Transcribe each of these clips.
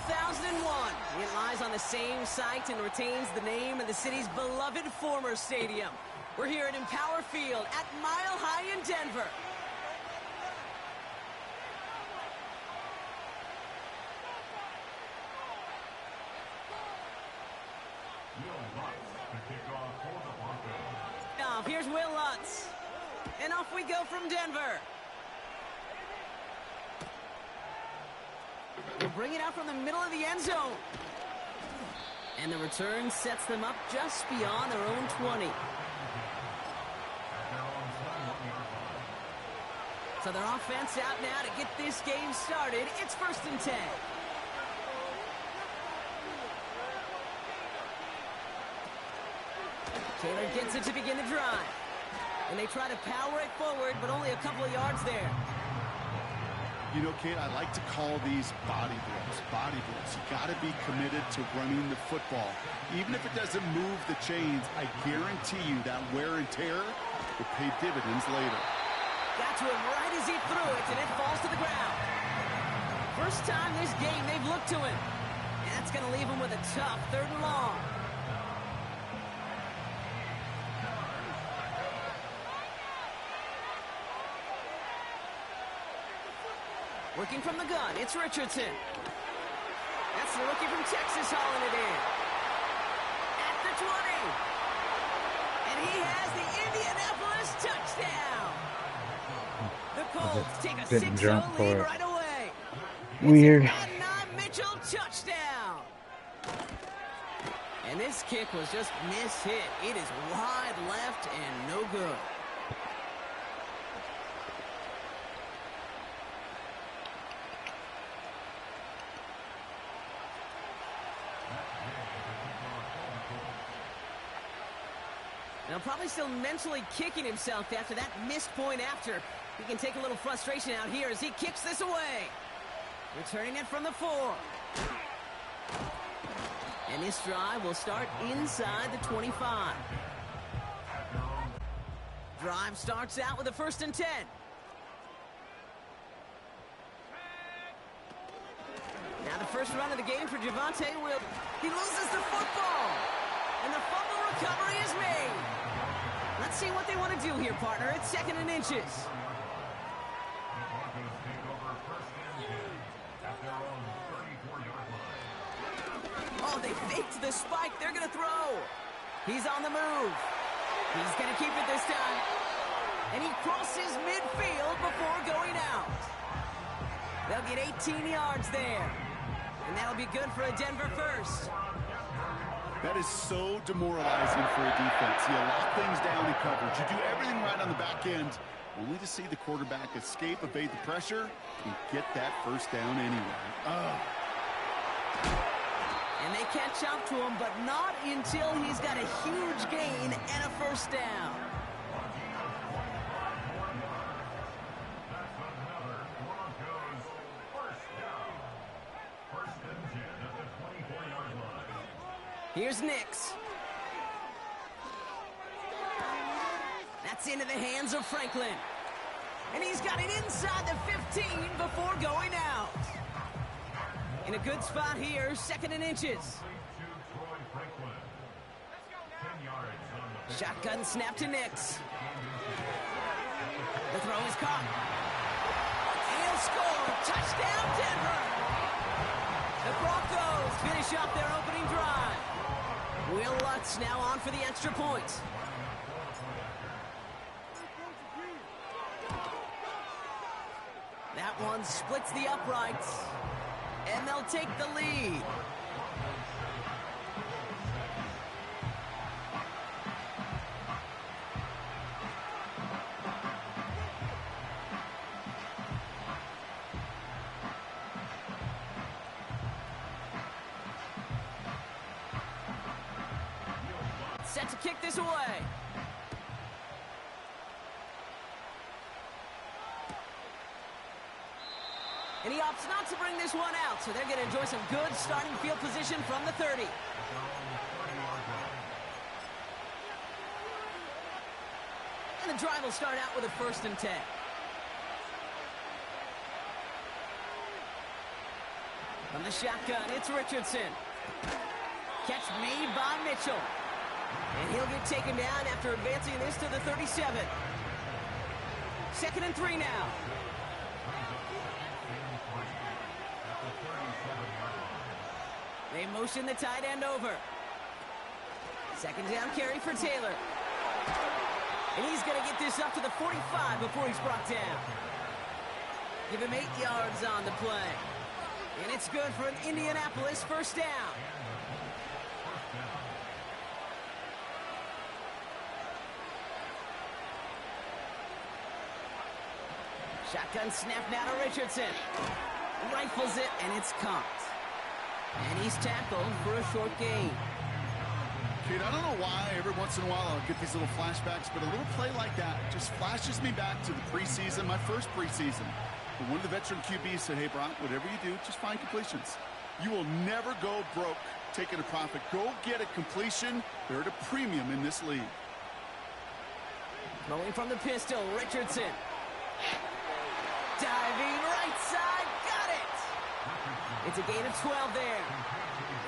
2001. It lies on the same site and retains the name of the city's beloved former stadium. We're here at Empower Field at Mile High in Denver. Now, here's Will Lutz. And off we go from Denver. They'll bring it out from the middle of the end zone. And the return sets them up just beyond their own 20. So their offense out now to get this game started. It's 1st and 10. Taylor gets it to begin the drive. And they try to power it forward, but only a couple of yards there. You know, Kate, I like to call these body blows. Body blows. You got to be committed to running the football. Even if it doesn't move the chains, I guarantee you that wear and tear will pay dividends later. Got to him right as he threw it, and it falls to the ground. First time this game they've looked to him. And that's going to leave him with a tough 3rd and long. Working from the gun, it's Richardson. That's the rookie from Texas hauling it in. At the 20. And he has the Indianapolis touchdown. The Colts take a 6-0 lead right away. Weird. It's an Adnan Mitchell touchdown. And this kick was just mishit. It is wide left and no good. Now probably still mentally kicking himself after that missed point after. He can take a little frustration out here as he kicks this away. Returning it from the 4. And this drive will start inside the 25. Drive starts out with a 1st and 10. Now the first run of the game for Javonte Williams. He loses the football. And the fumble recovery is made. Let's see what they want to do here, partner. It's 2nd and inches. Oh, they faked the spike. They're going to throw. He's on the move. He's going to keep it this time. And he crosses midfield before going out. They'll get 18 yards there. And that'll be good for a Denver first. That is so demoralizing for a defense. You lock things down in coverage. You do everything right on the back end, only to see the quarterback escape, evade the pressure, and get that 1st down anyway. And they catch up to him, but not until he's got a huge gain and a 1st down. Here's Nix. That's into the hands of Franklin. And he's got it inside the 15 before going out. In a good spot here, 2nd and inches. Shotgun snap to Nix. The throw is caught. He'll score. Touchdown, Denver. The Broncos finish up their opening drive. Will Lutz now on for the extra point. That one splits the uprights. And they'll take the lead. Set to kick this away. And he opts not to bring this one out, so they're going to enjoy some good starting field position from the 30. And the drive will start out with a 1st and 10. From the shotgun, it's Richardson. Catch made by Mitchell. And he'll get taken down after advancing this to the 37. 2nd and 3 now. They motion the tight end over. 2nd down carry for Taylor. And he's going to get this up to the 45 before he's brought down. Give him 8 yards on the play. And it's good for an Indianapolis 1st down. Shotgun snap now to Richardson. Rifles it, and it's caught. And he's tackled for a short gain. Kate, I don't know why every once in a while I'll get these little flashbacks, but a little play like that just flashes me back to the preseason, my first preseason. But one of the veteran QBs said, hey, Brock, whatever you do, just find completions. You will never go broke taking a profit. Go get a completion. They're at a premium in this league. Throwing from the pistol, Richardson. Diving right side, got it! It's a gain of 12 there.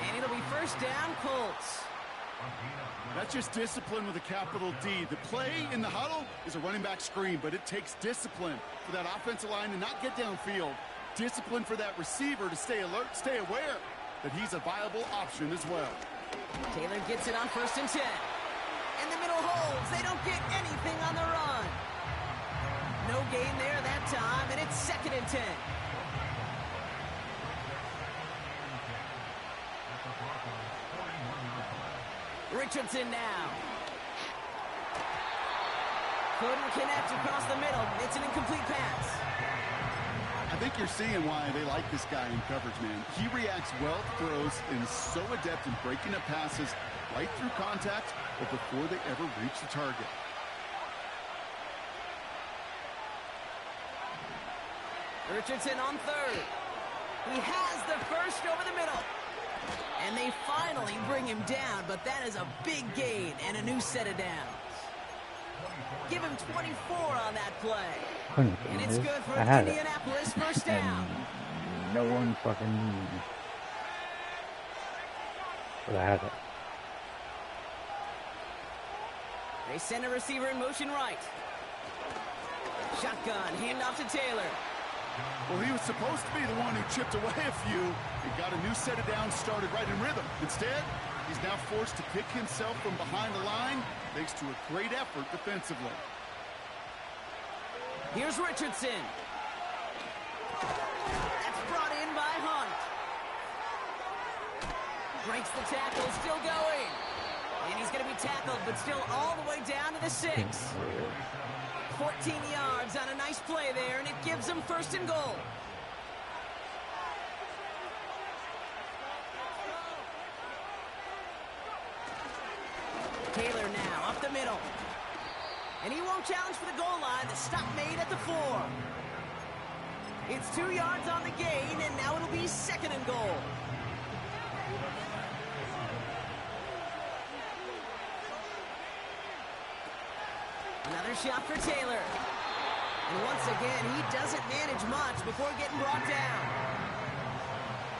And it'll be 1st down, Colts. That's just discipline with a capital D. The play in the huddle is a running back screen, but it takes discipline for that offensive line to not get downfield. Discipline for that receiver to stay alert, stay aware that he's a viable option as well. Taylor gets it on 1st and 10. And the middle holds. They don't get anything on the run. No gain there that time, and it's 2nd and 10. Richardson now. Couldn't connect across the middle. It's an incomplete pass. I think you're seeing why they like this guy in coverage, man. He reacts well to throws and is so adept in breaking up passes right through contact or before they ever reach the target. Richardson on 3rd. He has the 1st over the middle. And they finally bring him down, but that is a big gain and a new set of downs. Give him 24 on that play. And it's good for an Indianapolis 1st down. And no one fucking knew. But I had it. They send a receiver in motion right. Shotgun, handoff to Taylor. Well, he was supposed to be the one who chipped away a few and got a new set of downs started right in rhythm. Instead, he's now forced to pick himself from behind the line thanks to a great effort defensively. Here's Richardson. That's brought in by Hunt. Breaks the tackle, still going. And he's going to be tackled, but still all the way down to the 6. 14 yards on a nice play there, and it gives them 1st and goal. Taylor now up the middle. And he won't challenge for the goal line. The stop made at the 4. It's 2 yards on the gain, and now it'll be 2nd and goal. Another shot for Taylor. And once again, he doesn't manage much before getting brought down.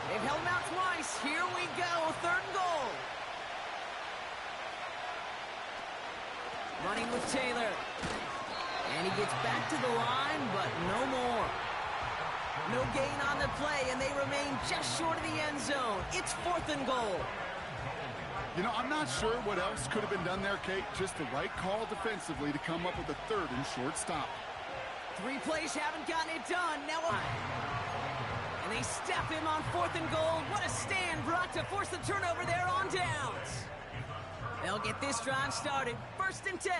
They've held him out twice. Here we go, 3rd and goal. Running with Taylor. And he gets back to the line, but no more. No gain on the play, and they remain just short of the end zone. It's 4th and goal. You know, I'm not sure what else could have been done there, Kate. Just the right call defensively to come up with a 3rd and short stop. 3 plays haven't gotten it done. Now, and they step him on 4th and goal. What a stand, Brock, to force the turnover there on downs. They'll get this drive started. 1st and 10.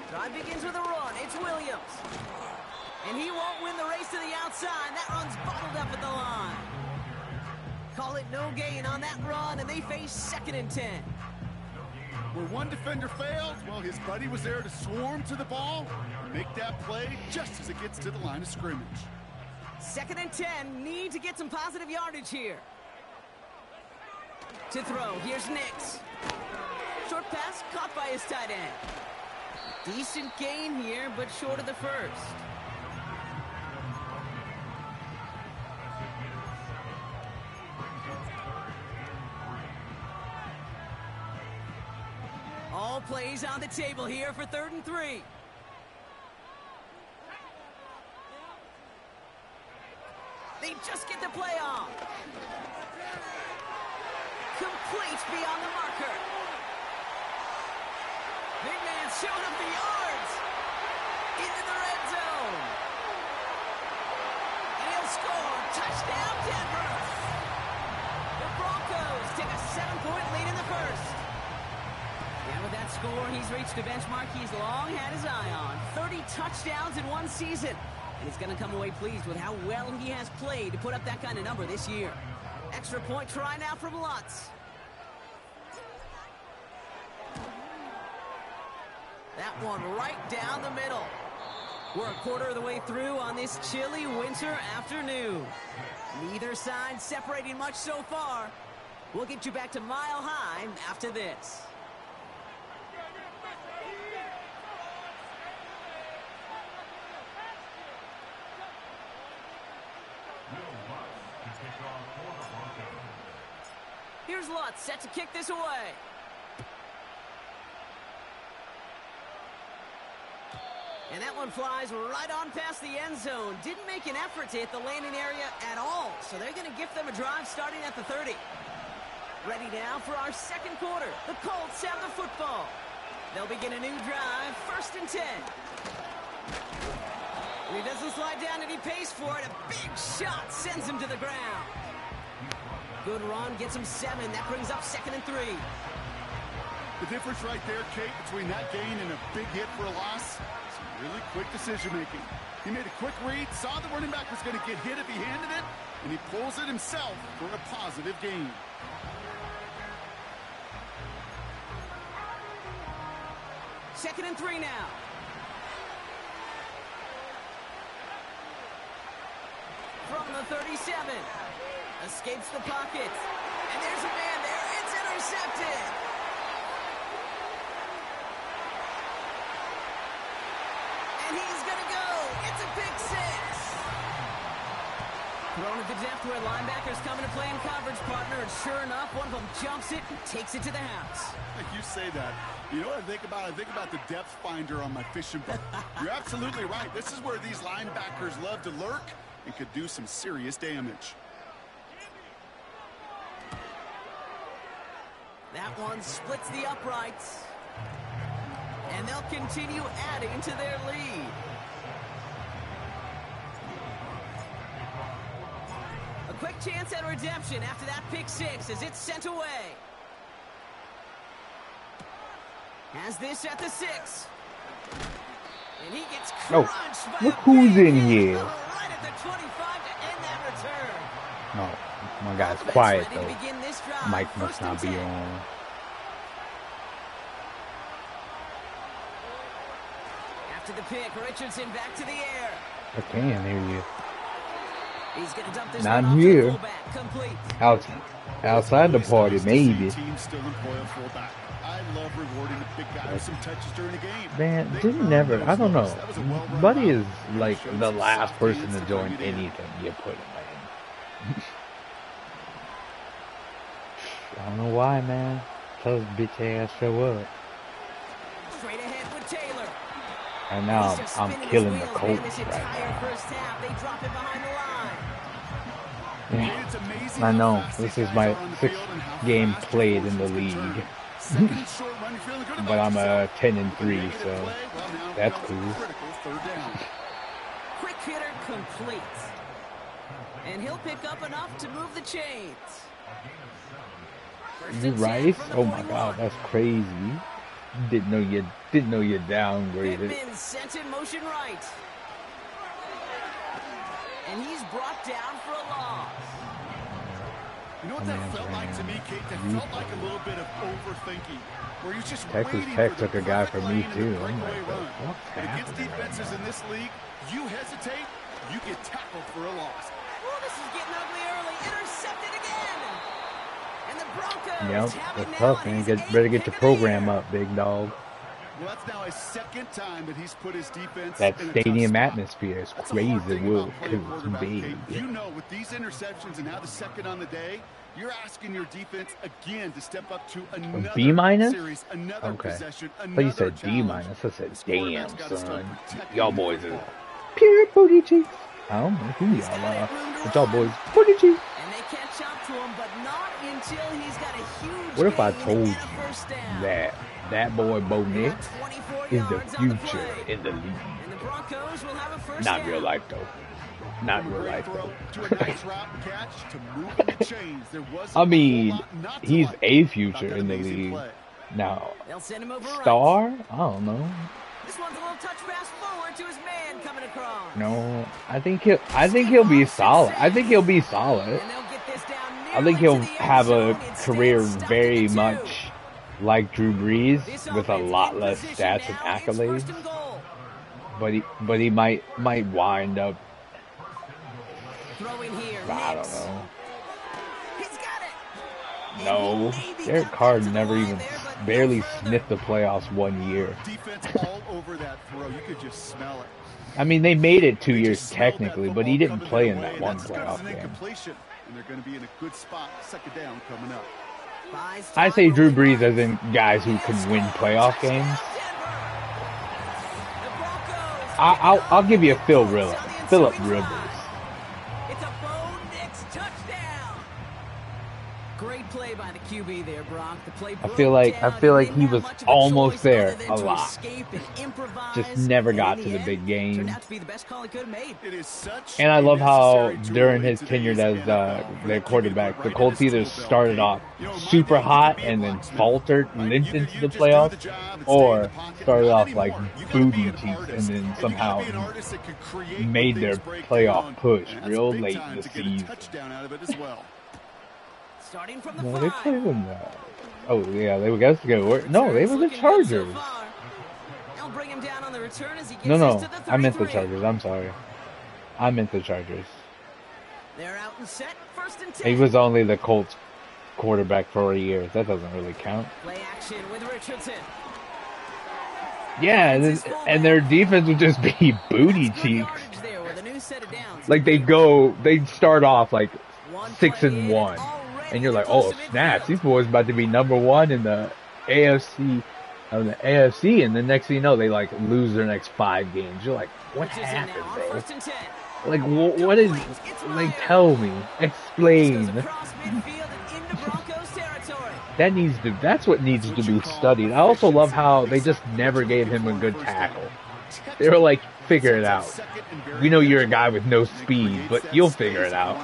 Drive begins with a run. It's Williams. And he won't win the race to the outside. That run's bottled up at the line. Call it no gain on that run, and they face 2nd and 10. Where one defender failed, well, his buddy was there to swarm to the ball and make that play just as it gets to the line of scrimmage. 2nd and 10, need to get some positive yardage here. To throw, here's Nix. Short pass, caught by his tight end. Decent gain here, but short of the 1st. plays on the table here for 3rd and 3. They just get the play off. Complete beyond the marker. Big man showing up the yards. Into the red zone. And he'll score. Touchdown, Denver. The Broncos take a 7-point lead in the first. And with that score, he's reached a benchmark he's long had his eye on. 30 touchdowns in one season. And he's going to come away pleased with how well he has played to put up that kind of number this year. Extra point try now from Lutz. That one right down the middle. We're a quarter of the way through on this chilly winter afternoon. Neither side separating much so far. We'll get you back to Mile High after this. Here's Lutz, set to kick this away. And that one flies right on past the end zone. Didn't make an effort to hit the landing area at all. So they're going to gift them a drive starting at the 30. Ready now for our second quarter. The Colts have the football. They'll begin a new drive, 1st and 10. And he doesn't slide down and he pays for it. A big shot sends him to the ground. Good run, gets him 7. That brings up 2nd and 3. The difference right there, Kate, between that gain and a big hit for a loss, some really quick decision-making. He made a quick read, saw the running back was going to get hit if he handed it, and he pulls it himself for a positive gain. Second and 3 now. From the 37. Escapes the pocket. And there's a man there. It's intercepted. And he's going to go. It's a pick 6. Thrown at the depth where linebackers coming to play in coverage, partner. And sure enough, one of them jumps it and takes it to the house. You say that. You know what I think about? I think about the depth finder on my fishing boat. You're absolutely right. This is where these linebackers love to lurk and could do some serious damage. That one splits the uprights. And they'll continue adding to their lead. A quick chance at redemption after that pick 6 as it's sent away. Has this at the 6. And he gets crunched by look who's in here. Right at the 25 to end that return. No, my guy's quiet Ready to though. begin this drive. Mike must 1st not and be 10. on. After the pick, Richardson back to the air. I can hear you. He's going to dump this Not one off to the here. fullback. Complete. Outside the party, maybe. Teams still employ a fullback. I love rewarding the big guy with some touches during the game. Man, They didn't earned never. those I don't know. looks. That was a well-run Buddy route. is like Showed the some last soft person hands to to join bring it in. anything you put him in. I don't know why, man. Tell his bitch ass show up. Straight ahead with Taylor. And now He's just I'm spinning his killing the wheels, man, Colts this right entire now. first half. They drop it behind the line. Yeah. It's amazing I how know. fast This these is guys my are on the 6th field and how game fast played in the formations can league. turn. Second and short run, you're feeling good But about I'm yourself. 10 and 3, Negative so play, well, now that's comes a cool. critical 3rd down. Quick hitter complete. And he'll pick up enough to move the chains. First You and 10 Rice? from the Oh my 41. god, that's crazy. Didn't know you downgraded. Pittman sent in motion right. And he's brought down for a loss. You know what that felt like to me, Kate? That felt like a little bit of overthinking, where he's just Texas waiting Tech for the took a guy perfect from me lane and too. the I'm breakaway like, run. what's But against happening? defenses in this league, you hesitate, you get tackled for a loss. Oh, this is getting ugly early. Intercepted again. And the Broncos Yep, have it that's now tough, on man. his Better 8th get pick your of the program year. up, big dog. Well, that's now his 2nd time that he's put his defense That in a tough stadium spot. atmosphere is That's the hard crazy, thing Will, about playing because it's quarterback, Kate. big. You know, with these interceptions and now the 2nd on the day, You're asking your defense again to step up to another B minus? series, another Okay. possession, But you another said D challenge. minus. I said, This quarterback's damn, gotta start son. protecting Y'all the boys are football. pure booty cheeks. I don't know who y'all are. But y'all boys, booty cheeks. And they can't chop to him, but not until he's got a huge What if I gain told and you a first down. that boy Bo They got Nix 24 is the yards on the future play. in the league? And the Broncos will have a first Not down. real life, though. Not From a real great life, throw though. to a nice route catch to moving the chains. There wasn't I mean, a whole lot not to he's like a about future that in the amazing league. play. Now, They'll send him over right. star? I don't know. This one's a little touch pass forward to his man coming across. No, I think he'll be solid. I think he'll be solid. And they'll get this down I think he'll nearly to the end have a zone. Instead, career stuffed very into two. much like Drew Brees This with a offense lot in less position stats and now. It's first accolades. and goal. But he might wind up. Throwing here. I don't Nix. know. He's got it. And No, he maybe Derek got Carr down to the never line even there, but no barely further. sniffed the playoffs 1 year. Defense all over that throw. You could just smell it. I mean, they made it 2 They years just smelled that technically, but he football didn't coming play their in way, that and one that's good as playoff an game. incompletion. And they're going to be in a good spot. Second down coming up. Buys I time say for Drew Win Brees as Runs. in guys who can win playoff games. I'll give you a Philip Rivers. It's a Bo Nix touchdown. Great play by the QB there, Brock. The play I feel like he was almost there a lot. Just Just never got to the big game. Turned out to be the best call he could have made. It is such And I a love how necessary tool during in his tenure today's as NFL for their that QB to quarterback, put the right Colts in his either tool belt. started off You know, in my super day, you hot could be a and then blacksmith, faltered, right? limped You into the just do playoffs, the job and stay in or the pocket. started Not off like anymore. You gotta be booty an cheeks artist, and then and you somehow gotta be an artist that can create when made things their break playoff down. push And that's real big late time in the to get a season. touchdown out of it as well. Starting from the No, they 5. played them. Oh yeah, they guys go. No, they were the Looking good so Chargers. far. They'll bring him down on the return as he gets No, this to the I meant the 33. Chargers. I'm sorry. I meant the Chargers. They're out and set. First and 10. He was only the Colts quarterback for a year. That doesn't really count. Play action with Richardson. Yeah, and their defense would just be booty That's good cheeks. yardage there with a new set of downs. Like they'd start off like One 6 play and in, 1, already and you're like, close oh to snaps, midfield. these boys about to be number 1 in the AFC, and the next thing you know, they like lose their next 5 games. You're like, what Richardson happened, now on bro? first and 10. Like, what is? Like, tell me, This explain. goes across midfield and into Broncos territory. That's what needs to be studied. I also love how they just never gave him a good tackle. They were like, figure it out. We know you're a guy with no speed, but you'll figure it out.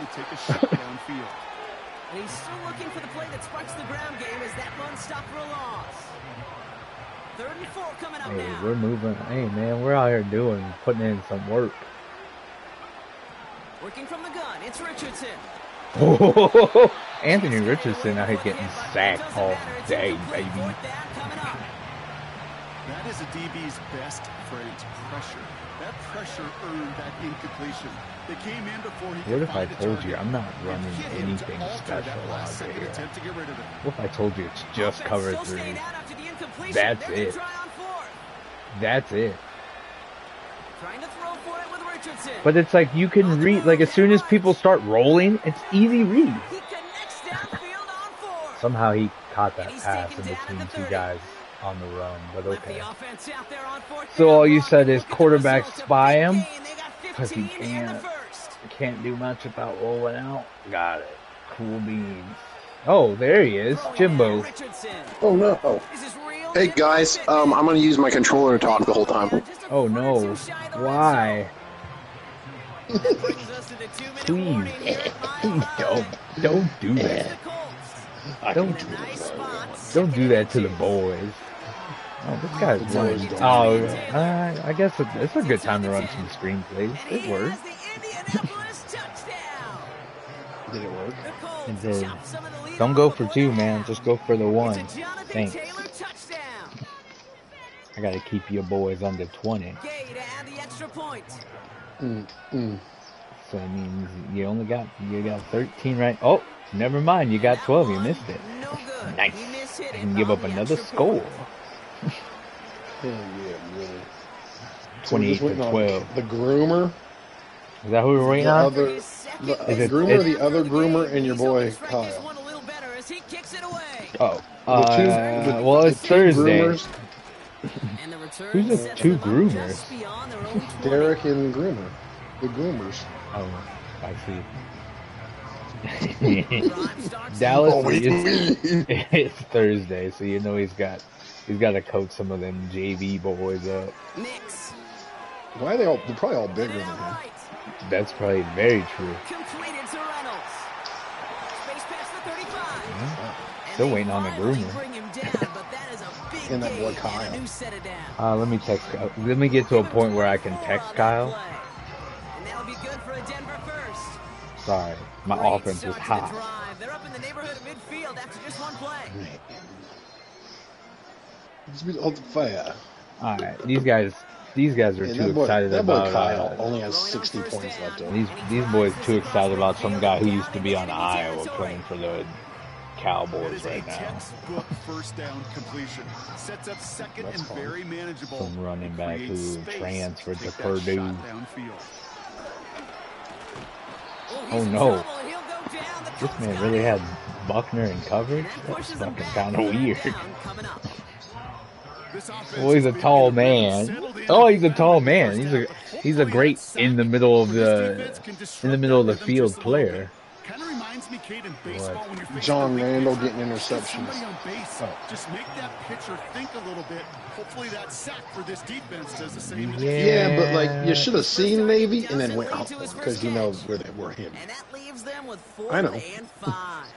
And he's still looking for the play that sparks the ground game as that run stopped for a loss. 3rd and 4 coming up Hey, now. we're moving. Hey, man, we're out here putting in some work. Working from the gun, it's Richardson. Anthony Richardson out here getting sacked all day, baby. That is a DB's best friend, pressure. That pressure earned that incompletion. They came in before he What could if I find a told target you I'm not and running hit him to anything alter special that out last-second here? attempt to get rid of it. What if I told you it's just cover 3? That's That's it. That's it. Trying to throw for it with Richardson. But it's like you can read, like as soon as people start rolling, it's easy read. He connects downfield on 4. Somehow he caught that And he's pass taken in down at between the 2 30. guys on the run, but Left okay. the offense out there on 4th So down. all you said is Look at the quarterback result. A spy big him gain. They got because he 15 in the first. can't do much about rolling out. Got it. Cool beans. Oh, there he is, Jimbo. Richardson. Oh no. Is this real? Hey guys, I'm gonna use my controller to talk the whole time. Oh no, why? Please, Please don't do that. Don't do that to the boys. Oh, this guy's running. Oh, I guess it's a good time to run some screenplays. It worked. Did it work? It did. Don't go for 2, man. Just go for the 1. Thanks. I gotta keep your boys under 20. So that means you got 13 right. Oh, never mind. You got 12. You missed it. Nice. I can give up another score. Yeah, really. 28 to 12. The groomer. Is that who we're waiting The on? other, the groomer, the other groomer, and your boy Kyle. Oh, the it's two Thursday. groomers, And the return Who's the sets two them up groomers? just beyond their own 20. Derek and Groomer, the groomers. Oh, I see. Drive starts Dallas, Oh, wait, it's Thursday, so you know he's got to coach some of them JV boys up. Knicks. Why are they all? They're probably all bigger Living than out him. right. That's probably very true. Completed to Reynolds. Space pass to 35. Yeah. And Still they waiting on the finally groomer. bring him down, but that is a big And that boy gain Kyle. and a new set of down. Let me get to a point where I can text Kyle. And that'll be good for a Denver first. Sorry, my Great offense was start to the hot. drive. They're up in the neighborhood of midfield after just one play. It's been on fire. All right, these guys are And too excited that boy about. Kyle only has 60 points left. These boys too excited about some guy who used to be on Iowa playing for the Cowboys right now. Textbook first down completion. Sets up second That's and fun. very manageable. Some running back Creates who space transferred to take that Purdue. shot downfield. Oh no, this man really had Buckner in coverage? That's fucking kind of weird. Well, he's a tall man. Oh, he's a tall man. He's a great in the middle of the field player. Kind of reminds me, Kate, in baseball when you're facing John a big Randall pitcher, getting interceptions. somebody on base. Oh. Just make that pitcher think a little bit. Hopefully that sack for this defense does the same. to the Yeah, but like you should have seen Navy and then went out because you know where they were him. And that leaves them with 4 I know. and 5.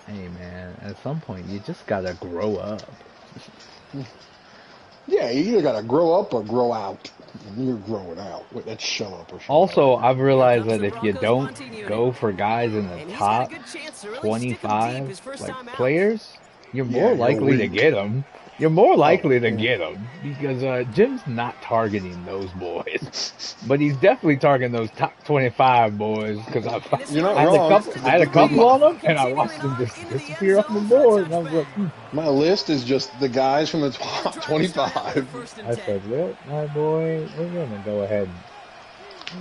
Hey man, at some point you just gotta grow up. Yeah, you either gotta grow up or grow out. And you're growing out. Wait, that's shut up or shut Also, I've realized that if you don't go for guys in the top 25 like players, you're more you're likely to weak. get them. You're more likely to get them because Jim's not targeting those boys, but he's definitely targeting those top 25 boys because You're not I wrong. had a couple on them and I watched them just disappear off the board and I was like, My list is just the guys from the top 25. I said, well, my boy, we're gonna go ahead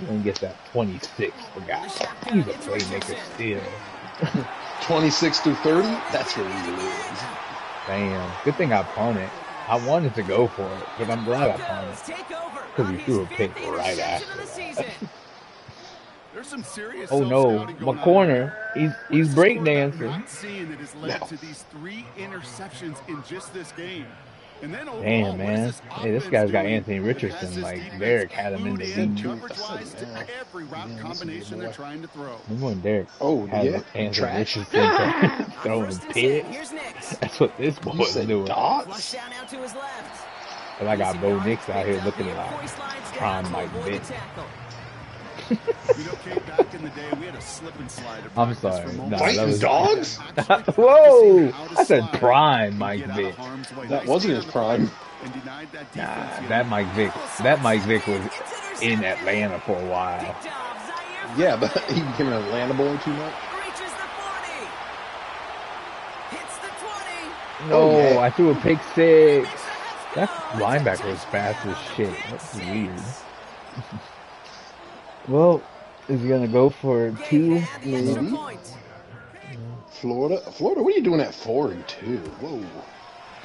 and get that 26th guy. He's a playmaker still. 26 through 30? That's where we live. Damn. Good thing I punted. I wanted to go for it, but I'm glad I punted. Because he threw a pick right after that. There's some serious Oh no, self-scouting my going on corner. here. He's breakdancing. Not seeing that has led to these 3 interceptions in just this game. And then overall, Damn, what man. is Hey, this offense guy's got doing Anthony that has Richardson. this Like, defense Derek had him in the glued in lead. coverage-wise to every route combination they're trying to throw. Remember when Derek Oh, had yeah. Anthony Trash. Richardson throwing First and 10. picks? Here's Nix. That's what this You boy's said doing. dots? Flush down out to his left. And I got Bo Nix out here Picked up looking here. like Hoist lines down prime to Mike avoid the Vick. tackle. You know, Kate, back in the day, we had a slip and slide. at I'm practice sorry. for Nah, moments. that Fighting was dogs? Whoa! I said prime Mike Get out Vick. of harm's way. That Nice wasn't feet his on the prime. plate and denied that Nah, defense, you that know. Mike Vick was in Atlanta for a while. Picked off. Zaire Yeah, but Franklin. he became an Atlanta boy too much. Reaches the 40. Hits the 20. No, Oh, yeah. I threw a pick six. Makes the Hets That go. linebacker was fast as shit. That's weird. Well, is he gonna go for two? Had the extra maybe. point. Florida, what are you doing at 4-2? Whoa.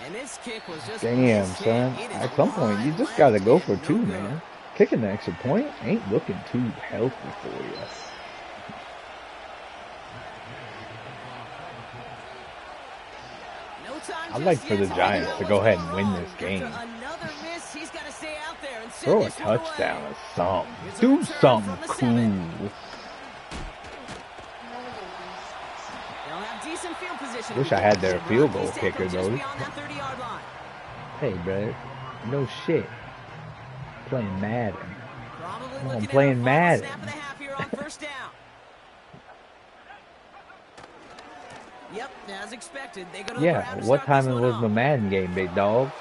And this kick was just Damn, missed. son. It is At some point, you just gotta go for two, man. Kicking the extra point ain't looking too healthy for you. No time I'd like just for the yet. Giants to go ahead and win this game. After another miss, he's got to stay out there and send Throw a this one touchdown away. or something. Here's a Do return something from the cool. 7. They'll have decent field position. Wish I had their field goal He's taken kicker, just though. beyond that 30-yard line. Hey, brother. No shit. Playing Madden. Probably I'm looking at playing a final Madden. snap of the half here on first down. Yep, as expected. They go to the ground Yeah, to what start this time one was off. the Madden game, big dog?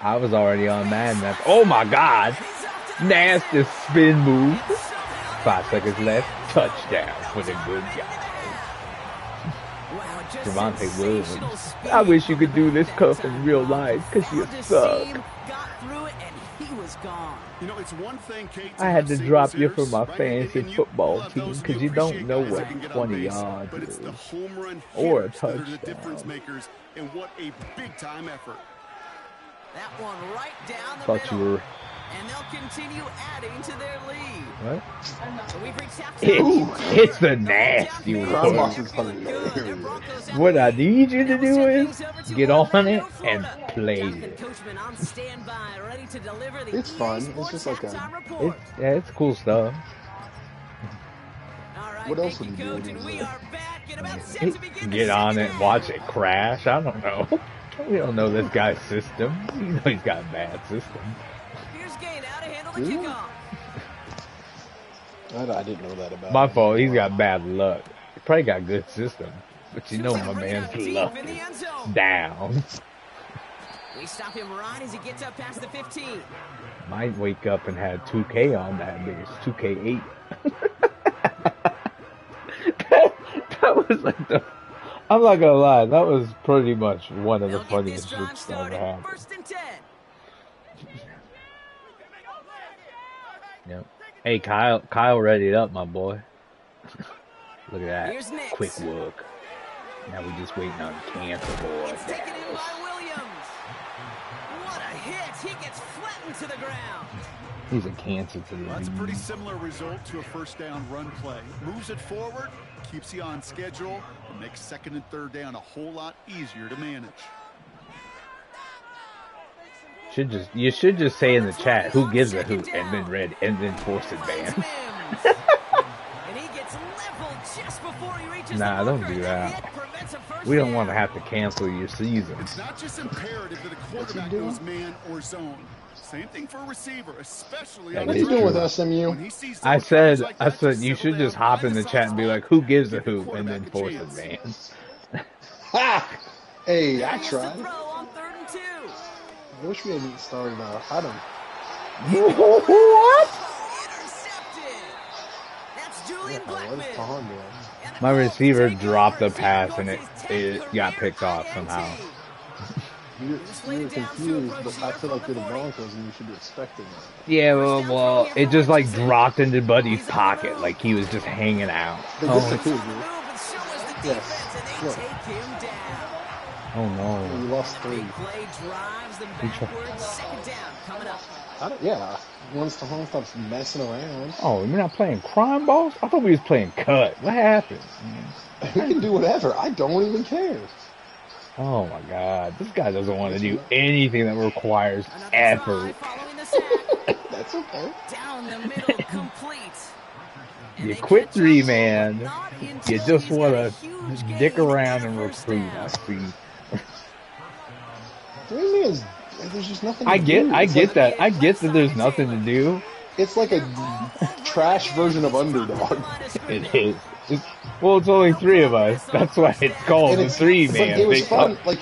I was already on Madden. Oh my God! He's off to the Nasty races. spin move. And somehow 5 seconds left. Touchdown for the good guy. Wow, just Javonte sensational Williams. speed I wish you could do this that cuff time. in real life because you Found a suck. seam, got through it, and he was is gone. You know, it's one thing, Kate, I had to have drop single you from my hitters, right? fantasy And football love team those, and because you don't appreciate know guys what that can get on 20 base, yards but it's the is. home run Or a hitters that are the difference touchdown. makers, and what a big-time effort. That one right down the Thought you middle. were. And they'll continue adding to their lead. What? So we've reached halftime. It's the nasty Crime one. Boss is hilarious. What I need you to do is get on it and play Jonathan it. Coachman on standby, ready to deliver the It's EA fun. It's Sports just like a- halftime report. Yeah, it's cool stuff. All right, What else thank would you, he do Coach, and we anyway? are back and about set to begin the Get on second it, half. watch it crash. I don't know. We don't know this guy's system. You know he's got a bad system. Here's Gay now to handle the Do you? kickoff. I didn't know that about My him. fault. He's got bad luck. He probably got good system, but you know Shoots it my right man's out deep luck in the is end zone. down. We stop him right as he gets up past the 15. Might wake up and have 2K on that bitch. 2K8. that was like the. I'm not gonna lie. That was pretty much one of the They'll get this funniest drive shits that ever started. happened. First and 10. Yep. Hey, Kyle readied up, my boy. Look at Here's that. Nix. Quick work. Now we just waiting on Cancer boy. It's taken in by Williams. What a hit. He gets flattened to the ground. He's a cancer to the Well, that's a league. pretty similar result to a first down run play. Moves it forward, keeps you on schedule, and makes second and third down a whole lot easier to manage. You should just say in the chat who gives a hoot and then force it ban. And he gets leveled just before he reaches Nah, the don't marker. do That that. hit prevents a first We don't down. want to have to cancel your season. It's not just imperative that a quarterback doing? goes man or zone. Same thing for a receiver, especially That on What's is he doing with true. SMU? When he sees I double said coverage like that, just you should settle just down, hop find in the soft chat and be spot, like, who gives a give your hoot, and then quarterback force a it chance. ban. Ha! Hey, There I he is to tried. throw on 3rd and 2. I wish we hadn't started Adam. What? Intercepted. That's Julian Yeah, what is Blackman. Pahan doing? And the My Colts receiver take dropped over. a pass Here and goes his 10th it got career picked off INT. somehow. You're confused, but I feel like you're the Broncos and you should be expecting that. Yeah, well, it just like dropped into Buddy's pocket, like he was just hanging out. They Oh, disappeared, On the dude. move, and so is the Yes. defense, and they Look. take him down. oh You no. lost 3. Big play drives them backwards. Second down coming up. Yeah, once the home stops messing around, Oh, we're not playing crime balls? I thought we was playing cut. What happened? we can do whatever. I don't even care. Oh my god. This guy doesn't want to do anything that requires Another effort. try following the sack. That's okay. Down the middle, complete. And You they quit catch three up, man. but not You until just he's want got a to huge dick gain around and and a first recruit. down. I see. 3 man's, there's just nothing to I do. get It's like, that. I get that there's nothing to do. It's like a trash version of Underdog. It is. Well, it's only 3 of us. That's why it's called And the it's 3 like, man. it was fun. Like,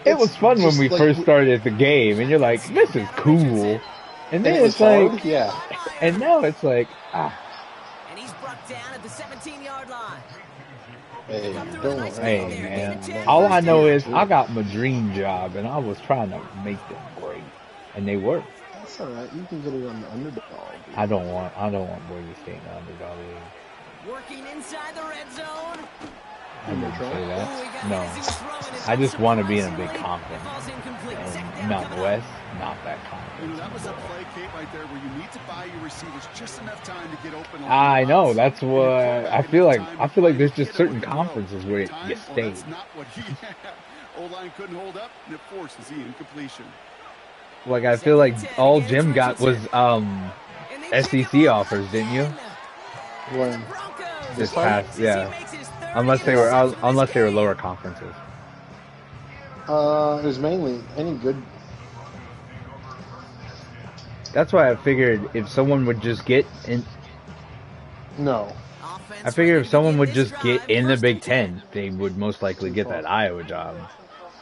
It was fun when just we like first started the game, and you're like, "This is cool," and then it was it's like, hard, yeah. and now it's like, ah, And he's brought down at the 17-yard line. Hey, don't worry. hey man. All I know is I got my dream job, and I was trying to make them great, and they were. That's alright. You can get it on the Underdog. Dude. I don't want Boise State in the underdog league. Working inside the red zone. I didn't say Ooh, he that. got No, hit as he was throwing it. I just want to be in a big Unsurprisingly, conference, it falls incomplete. Second and down Mountain coming up. West, not that You know, conference. that was a play, Kate, right there where you need to buy your receivers just enough time to get open. I know. That's what I feel like. There's just certain conferences where you Well, stay. that's not what he had. O-line couldn't hold up, and it forces the incompletion. Like I feel like all Jim got was And they pick SEC him up offers, didn't you? again. When The Broncos This advance past, as he yeah. makes his third Unless they interception were this lower game. conferences. it was mainly any good. That's why I figured if someone would just get in, No, Offense I figured ready if to someone begin would this just get drive, in the first Big and 10. Ten, they would most likely get that Iowa job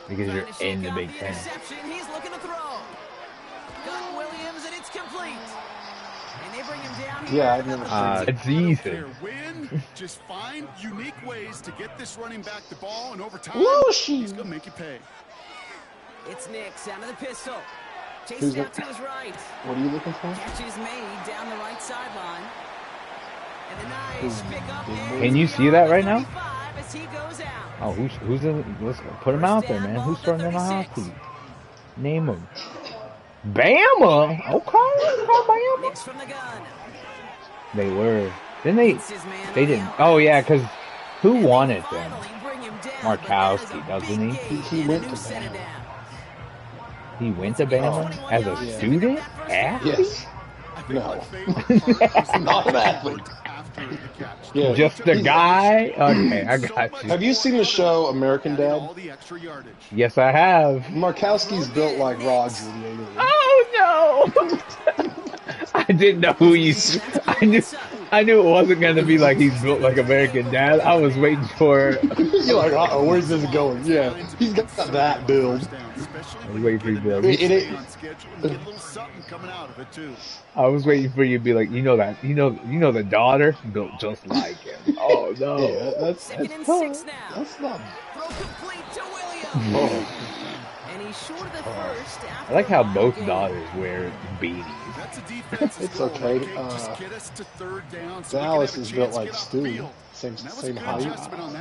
because Trying you're to shake in the off Big the Ten. interception. He's looking to throw. Got Williams, and it's complete. And they bring him down here. Yeah, at I've never about seen the It's I don't easy. care when, just find unique ways to get this running back the ball, and over time, Whooshy. he's going to make you pay. It's Nix out of the pistol. Chased out to his right. What are you looking for? Catch is made down the right sideline. And the nice pick up there. Can you see that right now? 35 as he goes out. Oh, who's in? Let's put him out there, man. Who's starting in the hot seat? Name him. Bama. Okay, Bama. Knicks from the gun. They were. Didn't they? They didn't. Oh yeah, because who wanted them? Markowski, doesn't he? He went to Bama. He went to Bama as a student? Athlete? Yes. No. Not an athlete. Yeah. Just a guy? Okay, I got you. Have you seen the show American Dad? Yes, I have. Markowski's built like Roger the alien. Oh no! I didn't know who you. I knew it wasn't gonna be like he's built like American Dad. I was waiting for. You're like, uh-oh, where's this going? Yeah, he's got that build. I was waiting for you to be like, I was waiting for you to be like, you know the daughter built just like him. Oh no, yeah, that's tough. That's not. Oh. And he's short of the first. I like how both daughters wear beanies. It's okay. Dallas is built like Stewie. Same height.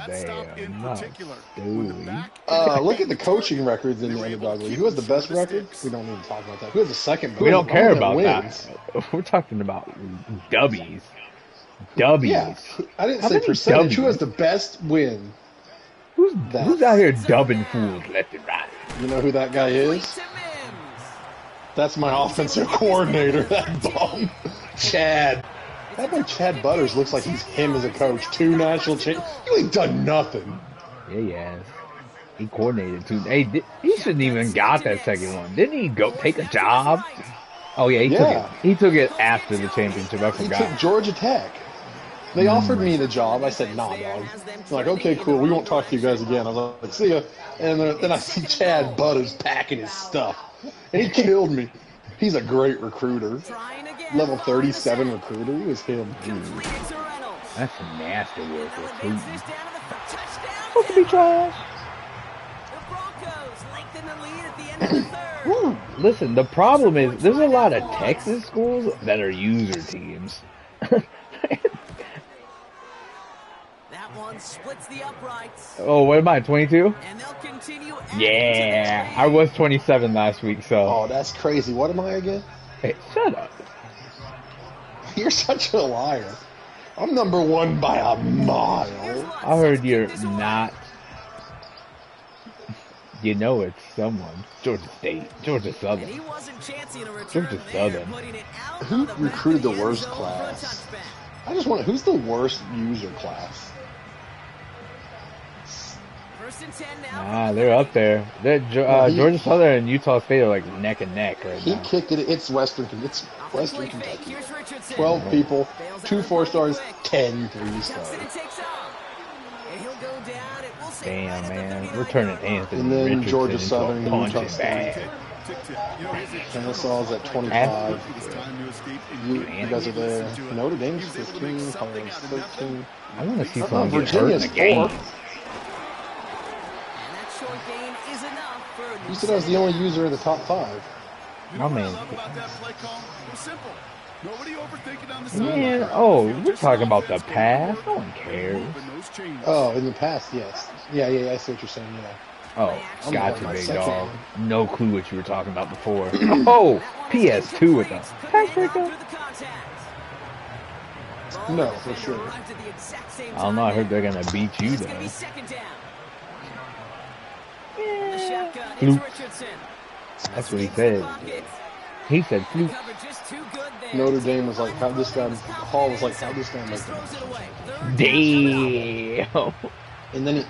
Damn, not Stewie. Look at the coaching records in the Underdog League. Who has the best record? We don't need to talk about that. Who has the second best? We don't care about that. We're talking about W's. Yeah, I didn't say percentage. W's? Who has the best win? Who's out here dubbing fools left and right? You know who that guy is? That's my offensive coordinator, that bum. Chad. That boy Chad Butters looks like he's him as a coach. 2 national champions. You ain't done nothing. Yeah, he has. He coordinated 2. Hey, he shouldn't even got that second one. Didn't he go take a job? Oh, yeah, took it. He took it after the championship. I forgot. He took Georgia Tech. They offered me the job. I said, nah, dog. They're like, okay, cool. We won't talk to you guys again. I was like, see ya. And then I see Chad Butters packing his stuff. And he killed me. He's a great recruiter. Level 37 recruiter. It was him. That's some nasty work recruiting. Supposed to be trash. Listen, the problem is there's a lot of Texas schools that are user teams. Splits the uprights. Oh, what am I, 22? And they'll continue. Yeah, I was 27 last week, so. Oh, that's crazy. What am I again? Hey, shut up. You're such a liar. I'm number 1 by a mile. I heard you're not. You know it's someone. Georgia State. Georgia Southern. Georgia Southern. Who recruited the worst class? I just want to. Who's the worst user class? They're up there. Georgia Southern and Utah State are like neck and neck right now. He kicked it. It's Western Kentucky. 12 people, 2 4-stars, 10 3-stars. Damn, man. We're turning Anthony And then Richardson Georgia into Southern, a punching Utah bag. Kennesaw's at 25. You guys are there. Notre Dame's 15. Colorado's 13. I want to see someone get hurt in the game. You said I was the only user in the top 5. Oh, man. Man, we're talking about the past. No one cares. Oh, in the past, yes. Yeah, I see what you're saying, yeah. Oh, gotcha, big dog. No clue what you were talking about before. Oh, PS2 with us. No, for sure. I don't know. I heard they're going to beat you, though. Fluke. That's what he said. He said fluke. Notre Dame was like, how this guy, Hall was like, how this guy make the Damn. And then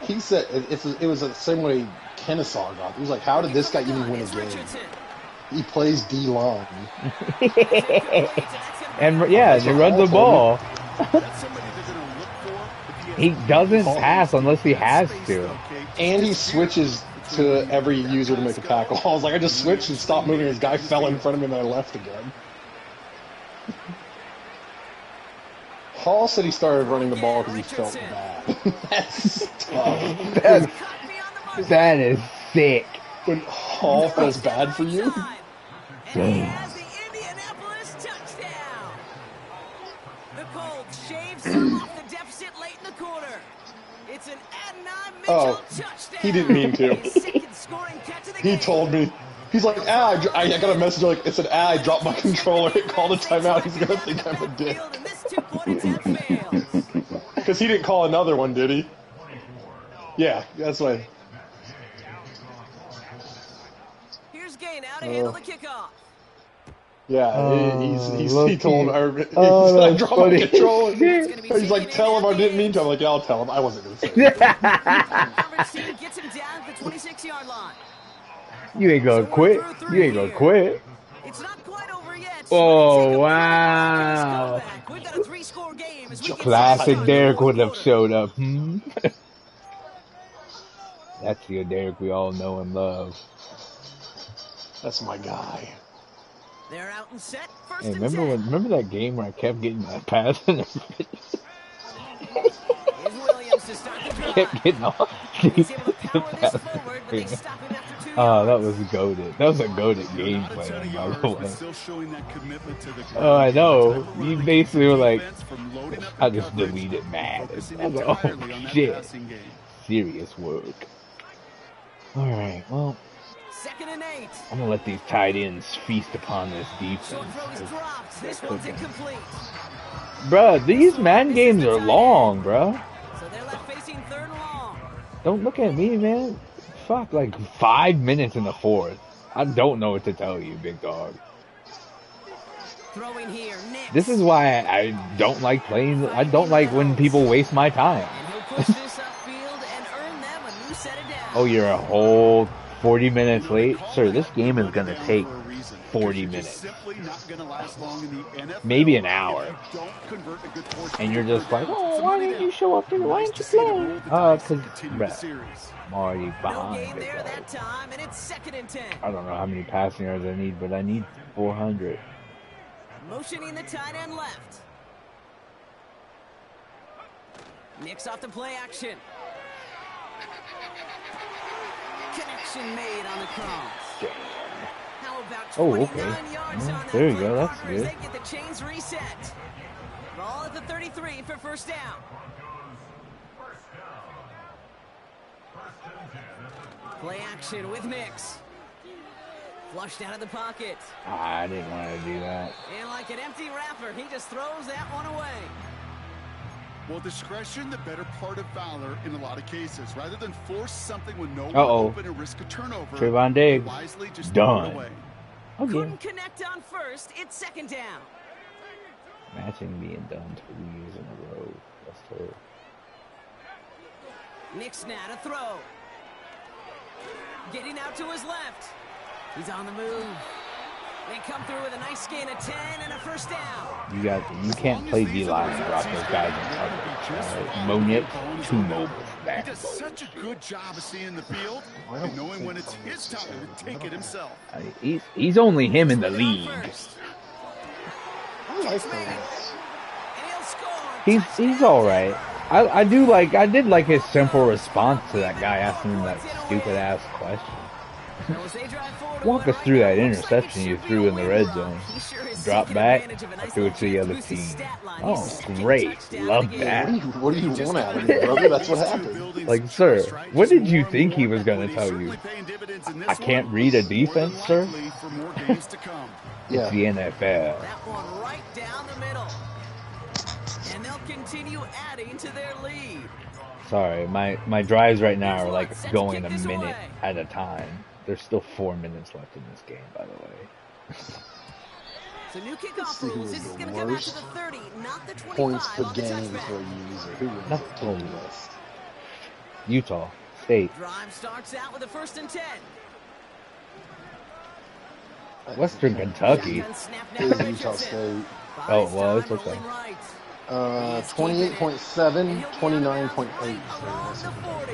he said, it was the same way Kennesaw got. He was like, how did this guy even win a game? He plays D-line. And yeah, he runs the ball. He doesn't pass unless he has to. And he switches to every user to make a tackle. I was like, I just switched and stopped moving. His guy fell in front of me and I left again. Hall said he started running the ball because he felt bad. That's tough. That is sick. when Hall feels bad for you. And he has the Indianapolis touchdown. The Colts shave some off the deficit late in the quarter. It's an Adnan Mitchell touchdown. He didn't mean to. His second scoring catch of the game. He told me. He's like, I got a message like, it said, I dropped my controller. It called a timeout. He's going to think I'm a dick. And this two-point attempt fails. Because he didn't call another one, did he? Yeah, that's why. Here's Gain out to handle the kickoff. Yeah, he told her, he said, I dropped my controller. He's like, tell him I didn't mean to. I'm like, yeah, I'll tell him. I wasn't going to say it. Gets him down at the 26-yard line. You ain't gonna quit. You ain't gonna quit. It's not quite over yet. Oh, wow. We've got a 3-score game as we get Classic Derek would have showed up. That's the Derek we all know and love. That's my guy. They're out and set. First Hey, and remember that game where I kept getting that pass and Here's Williams to start the drive. kept getting off. He's able to power this forward, but they stop him after 2 Oh, yards. that was goated. That was a goated game plan, by the way. Still showing that commitment to the Oh, I know. You basically were like, I just deleted mad. I was like, oh, shit. Serious work. Alright, well, Second and 8. I'm gonna let these tight ends feast upon this defense. Short throw is dropped. This one's incomplete. Bruh, these man games are long, bruh. So they're left facing third and long. Don't look at me, man. Fuck, like 5 minutes in the fourth. I don't know what to tell you, big dog. Throwing here, Nick. This is why I don't like playing. I don't like when people waste my time. And he'll push this upfield and earn them a new set of downs. Oh, you're a whole 40 minutes late? Sir, this game is going to take 40 minutes. Maybe an hour. And you're just like, oh, why didn't you show up there? Why didn't you play? Because, I'm already No behind. gain there that time, and it's second and 10. I don't know how many passing yards I need, but I need 400. Motioning the tight end left. Nick's off the play action. Connection made on the cross. How about 29 yards on There you that go, play, that's Parker, good. as they get the chains reset. Ball at the 33 for first down. Play action with Nix. Flushed out of the pocket. I didn't want to do that. And like an empty wrapper, he just throws that one away. Well, discretion, the better part of valor in a lot of cases. Rather than force something when no one Uh-oh. open and risk a turnover, Trayvon Diggs. wisely just Done. throw it away. Okay. Couldn't connect on first. It's second down. Matching being done 2 years in a row. That's terrible. Nick's now to throw. Getting out to his left. He's on the move. They come through with a nice gain of 10 and a first down. You can't play D-line and drop those guys in cover. Monique, too mobile. He does such a good job of seeing the field and knowing when it's his time to take it himself. He's only him in the league. I like him. And he'll score. He's all right. I did like his simple response to that guy asking him that stupid ass question. Walk us through that interception you threw in the red zone. Drop back, I threw it to the other team. Oh, great. Love that. What do you want out of me, brother? That's what happened. Like, sir, what did you think he was going to tell you? I can't read a defense, sir? Yeah. It's the NFL. That one right down the middle. And they'll continue adding to their lead. Sorry, my drives right now are like going a minute at a time. There's still 4 minutes left in this game, by the way. So new kickoff rules. This is going to come out to the 30, not the 25. Points per on the game touchback. for a user. Who would Not have told you totally. this? Utah State. Drive starts out with a first and 10. Western Kentucky. Shotgun snap It now was to Utah Richardson. State. Oh, well, it's Time okay. rolling right. 28.7, 29.8. Along the 40.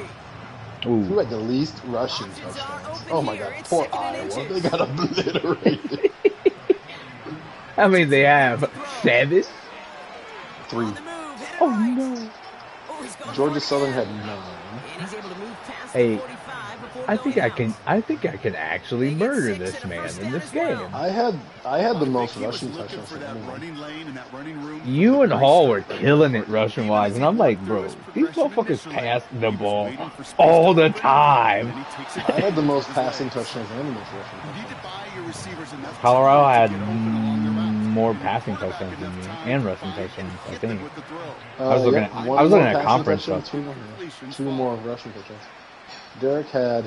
Who Ooh. had the least rushing touchdowns? Oh my god, poor Iowa. They got obliterated. How many they have? 7? 3. On the move, headed Oh right. no. Oh, he's going Georgia for it Southern again. had 9. And he's able to move past Hey, the 45 before I think I can actually murder this man in this game. I had the most rushing touchdowns from anyone. You and Hall were killing it rushing wise, and I'm like, bro, these motherfuckers pass the ball all the time. I had the most passing touchdowns and the most rushing touchdowns. Colorado had more passing touchdowns than me and rushing touchdowns, I think. I was looking at conference stuff. Two more rushing touchdowns. Derek had,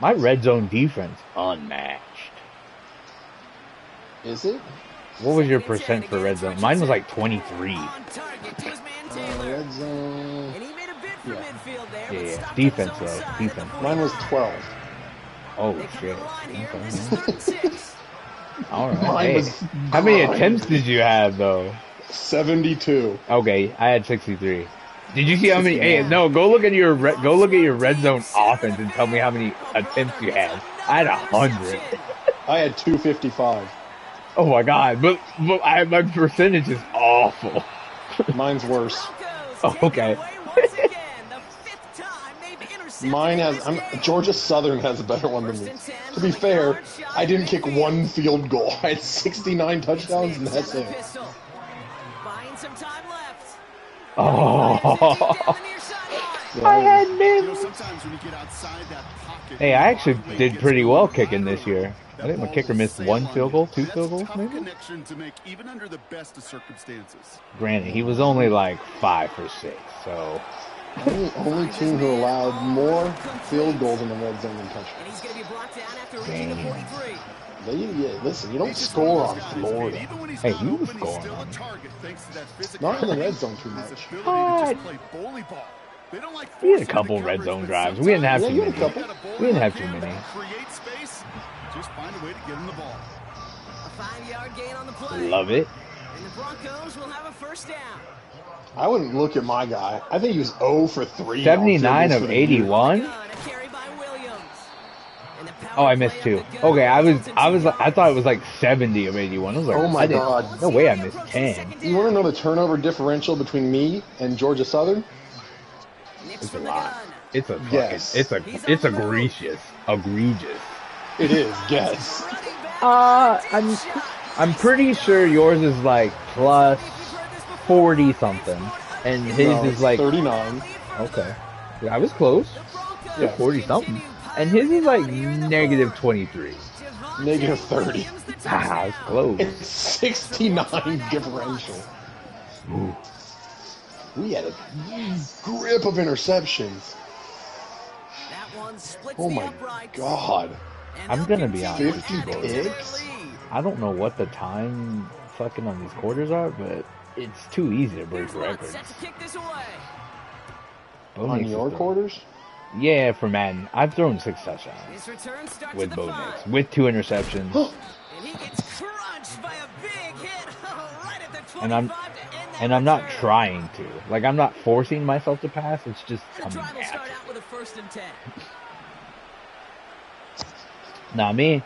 my red zone defense unmatched. Is it? What was your percent for red zone? Mine was like 23. Red zone. Yeah. Defense though. Defense. Mine was 12. Oh shit. Okay. All right. Mine was how many attempts did you have though? 72. Okay, I had 63. Did you see how many? Hey, no, go look at your red zone offense and tell me how many attempts you had. I had 100. I had 255. Oh my god, but my percentage is awful. Mine's worse. Oh, okay. Mine has. Georgia Southern has a better one than me. To be fair, I didn't kick one field goal. I had 69 touchdowns, and that's it. Oh, I had missed. Hey, I actually did pretty well kicking this year. I think my kicker missed one field goal, 2 field goals, maybe. Granted, he was only like 5 for 6, so. I'm the only team who allowed more field goals in the red zone than touchdowns. Listen, you don't score on Florida. Hey, you were scoring on me. Not in the red zone too much. What? We had a couple red zone drives. We didn't have too many. We didn't have too many. Just find a way to get him the ball. A 5-yard gain on the play. Love it. And the Broncos will have a first down. I wouldn't look at my guy. I think he was 0 for 3. 79 of 81. Oh, I missed 2. Okay, I thought it was like 70 of 81. I was like, oh my god, no way, I missed 10. You want to know the turnover differential between me and Georgia Southern? It's a lot. It's a yes. It's egregious. It is. Guess. I'm pretty sure yours is like plus 40 something, and his is like 39. Okay, yeah, I was close. Yeah, 40 something, and his is like negative 23. Negative 30. Ah, I was close. It's 69 differential. Ooh. We had a grip of interceptions. Oh my god. I'm gonna be honest. 50 picks? I don't know what the time fucking on these quarters are, but it's too easy to break records. On your quarters? Yeah, for Madden. I've thrown 6 touchdowns with Bo Nix, with 2 interceptions. And I'm not trying to. Like, I'm not forcing myself to pass. It's just coming natural. Not me.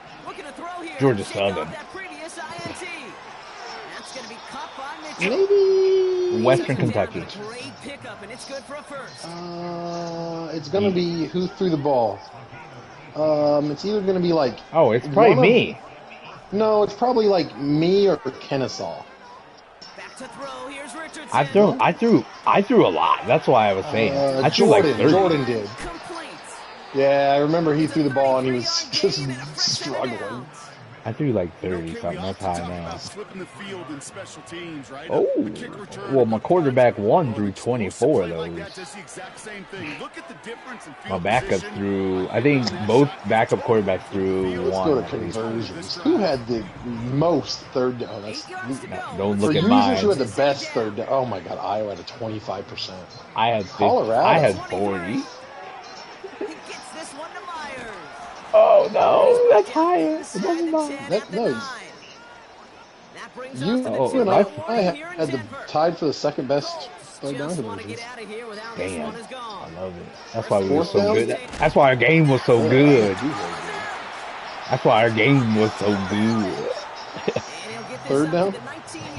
Georgia Southern. Maybe Western Kentucky. It's gonna be who threw the ball. It's either gonna be like. Oh, it's probably me. No, it's probably like me or Kennesaw. I threw a lot. That's why I was saying. I threw like 30. Jordan did. Yeah, I remember he threw the ball and he was just struggling. I threw like 30 something. That's high now. Oh, well, my quarterback won through 24 of those. My backup threw. I think both backup quarterbacks threw Let's 1. go to conversions. Who had the most third down? Don't look at mine. For mine. users who had the best third down. Oh my god, Iowa had a 25%. I had 50, Colorado. I had 40. Oh no, that's higher. It doesn't matter. You and I had the tied for the second best third down conversions. Damn, I love it. That's why we were so good. That's why our game was so good. That's why our game was so good. Third down?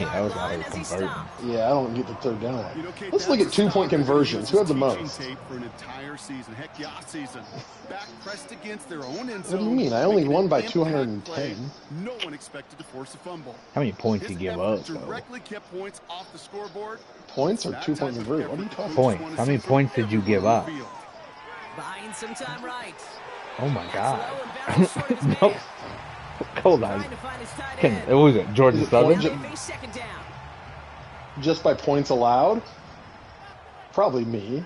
Yeah, that was how they converted. Yeah, I don't get the third down. You know, Kate, Let's look at that's the 2-point style conversions. Who had the chasing most? tape for an entire season. Heck, yeah, season. Back pressed against their own end What zone. do you mean? I only making won an by impact 210. play. No one expected to force a fumble. How many points His you give effort up, though? directly kept points off the scoreboard. Points or That 2-point type of conversion? What are you effort talking coaches Points. wanna How see many from points did you everyone give on up? the field. Buying some time right. Oh my That's god. low and bounces short of his No. man. Hold on. Trying to find his tight Can, end. what was it? Georgia Is it Southern? Now they face second down. Just by points allowed? Probably me.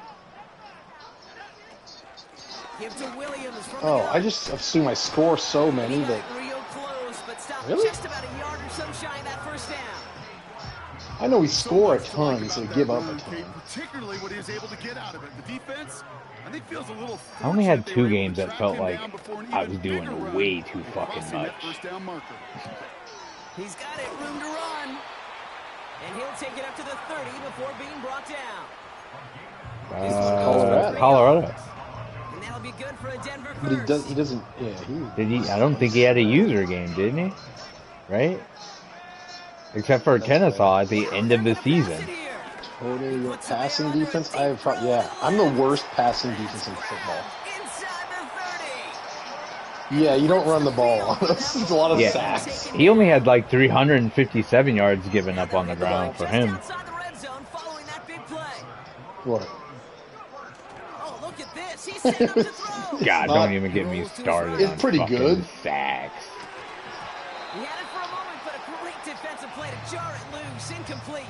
Give to Williams from the Oh, gun. I just assume I score so He many got that real close, but stopped Really? just about a yard or so shy of that first down. I know we So score a much to like ton, so about give that up a run, ton. Kate, particularly what he was able to get out of it. The defense, I think, feels a little I only had fortunate 2 they were able games to that track felt him like down before an I even was doing bigger run way too and fucking crossing that much. first down marker. He's got it, room to run. And he'll take it up to the 30 before being brought down. Colorado. And that'll be good for a Denver But he first. doesn't, yeah, Did he? I don't think he had a user game, didn't he? Right? Except for Kennesaw at the end of the season. Total your passing defense. Yeah, I'm the worst passing defense in football. Inside the 30. Yeah, you don't run the ball on us. It's a lot of Yeah. sacks. He only had like 357 yards given up on the ground for him. Just outside the red zone following that big play. What? Oh, look at this. He's setting up to throw. God, not- don't even get me started It's on pretty fucking good. sacks. He had it for a moment, but a great defensive play to jar it loose. Incomplete.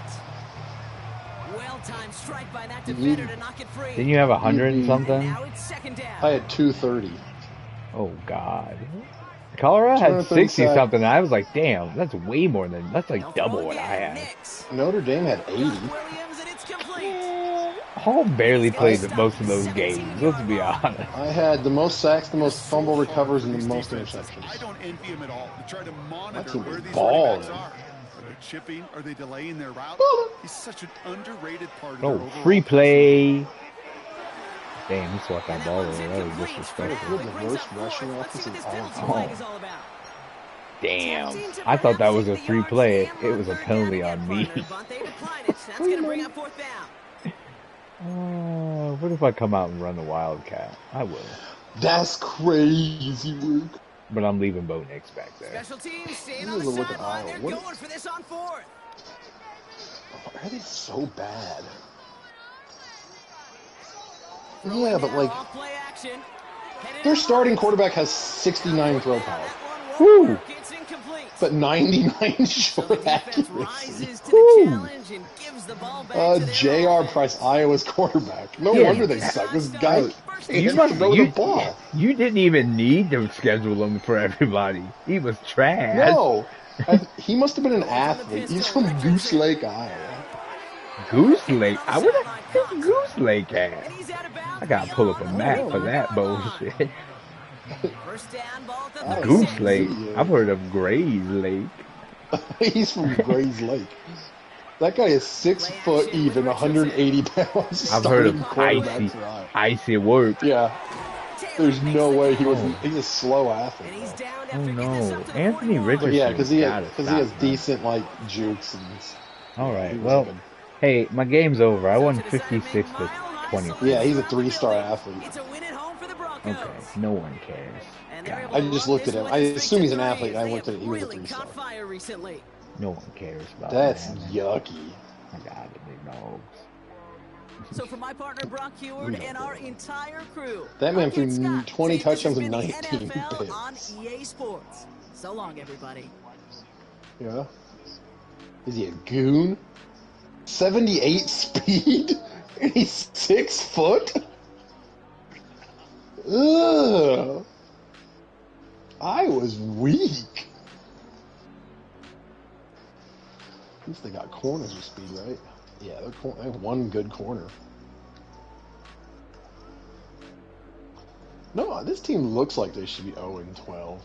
Well-timed strike by that defender to knock it free. Didn't you have 100 and And something? now it's second down. I had 230. Oh God. Colorado had 230 60 something. And I was like, damn, that's way more than, that's They'll like throw double what I again. had. Nix. Notre Dame had 80. Williams, and it's complete. Hall barely played most of those games, let's be honest. I had the most sacks, the most fumble recovers, and the most interceptions. I don't envy him at all. To try to monitor team where was these balling. running backs are. Are they chipping? Are they delaying their route? Balling. He's such an underrated part of Oh, their overall free passing play. Damn, he swapped that And ball one's away. That was incomplete. disrespectful. Good, the Brings worst up fourth. rushing Let's see what offense this of all penalty time. flag is all about. Damn. I thought that was a free play. It was a penalty on me. That's going to bring up fourth down. What if I come out and run the Wildcat? I will. That's crazy work. But I'm leaving Bo Nix back there. Special teams staying Let on me the look at sideline. Iowa. They're What- going for this on fourth. Why are they so bad? Throwing Yeah, but now like, off play action. Headed their in starting right. quarterback has 69 throw power, That one Woo. won't work. It's incomplete. but 99 So the short defense accuracy. rises to Woo. the challenge and gives the ball back to their J.R. offense. Price, Iowa's quarterback. No Yeah. wonder they suck. This guy You can't must throw the ball. you didn't even need to schedule him for everybody. He was trash. No, he must have been an athlete. He's from Goose Lake, Iowa. Goose Lake. I would have picked Goose Lake And at. he's out of bounds I gotta pull up a map for that bullshit. First down, ball at the Oh, 36. Goose Lake. I've heard of Grays Lake. He's from Grays Lake. That guy is 6 foot even, 180 pounds. I've heard of starting quarterback icy, for Iowa. icy work. Yeah, there's no way he Oh. wasn't. He's a slow athlete. And he's though. down Oh after getting this no, up to the Anthony 41. Richardson. But yeah, because he gotta has stop, man. decent like jukes and. All right, he was well, good. hey, my game's over. I won To the 56 to mile-high 20. celebration Yeah, he's a around the 3-star building. athlete. It's a win at home for the Broncos. Okay, no one cares. And they're God, able I just to looked run at him. this I one assume he's an straight to athlete. three. I They looked at have it. He was a really 3-star. caught fire recently. no one cares about That's that. yucky. I got it, big dogs. So for my partner Brock Heward and our entire crew, That man I'm threw Kid Scott, 20 saying this has touchdowns been and the 19 NFL on picks. EA Sports. So long, everybody. Yeah. Is he a goon? 78 speed? And he's 6 foot? Ugh. I was weak. At least they got corners with speed, right? Yeah, they have one good corner. No, this team looks like they should be 0-12.